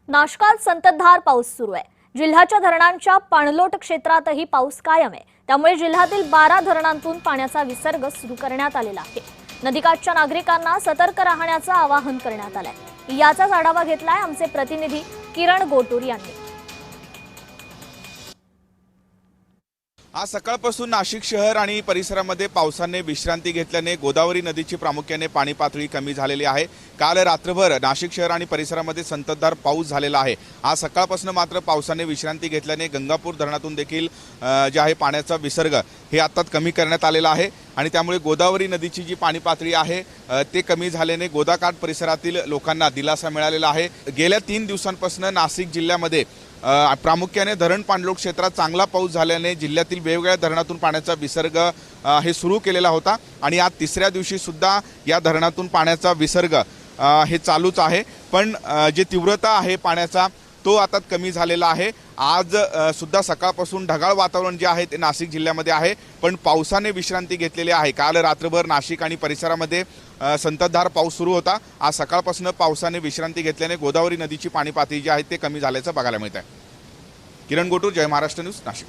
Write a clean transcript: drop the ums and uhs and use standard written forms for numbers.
नाशकात संततधार पाऊस सुरू आहे। जिल्ह्याच्या धरणांच्या पाणलोट क्षेत्रातही पाऊस कायम आहे। त्यामुळे जिल्ह्यातील 12 धरणांतून पाण्याचा विसर्ग सुरू करण्यात आलेला आहे। नदीकाठच्या नागरिकांना सतर्क राहण्याचं आवाहन करण्यात आलंय। याचाच आढावा घेतलाय आमचे प्रतिनिधी किरण गोटूर यांनी। आज सकाळपासून नाशिक शहर आणि परिसरामध्ये पावसाने विश्रांती घेतल्याने गोदावरी नदीची प्रामुख्याने पाणी पातळी कमी झालेली आहे। काल रात्रभर नाशिक शहर आणि परिसरामध्ये संततधार पाऊस झालेला आहे। आज सकाळपासून मात्र पावसाने विश्रांती घेतल्याने गंगापूर धरणातून देखील जे आहे पाण्याचा विसर्ग हे आता कमी करण्यात आलेला आहे आणि त्यामुळे गोदावरी नदीची जी पाणी पातळी आहे ते कमी झाल्याने गोदाकाठ परिसरातील लोकांना दिलासा मिळालेला आहे। गेल्या 3 दिवसांपासून नाशिक जिल्ह्यामध्ये प्रामुख्याने धरण पाणलोट क्षेत्रात चांगला पाऊस झाल्याने जिल्ह्यातील वेगवेगळ्या धरणातून पाण्याचा विसर्ग हे सुरू केलेला होता आणि आज तिसऱ्या दिवशी सुद्धा या धरणातून पाण्याचा विसर्ग हे चालूच आहे। पण जे तीव्रता आहे पाण्याचा तो आता कमी झालेला आहे। आज सुद्धा सकाळपासून ढगाळ वातावरण जे आहे ते नाशिक जिल्ह्यामध्ये आहे, पण पावसाने विश्रांती घेतलेली आहे। काल रात्रभर नाशिक आणि परिसरामध्ये संततधार पाऊस सुरू होता। आज सकाळपासून पावसाने विश्रांती घेतल्याने गोदावरी नदीची पाणी पातळी जी आहे ते कमी झाल्याचं बघायला मिळत आहे। किरण गोटूर, जय महाराष्ट्र न्यूज, नाशिक।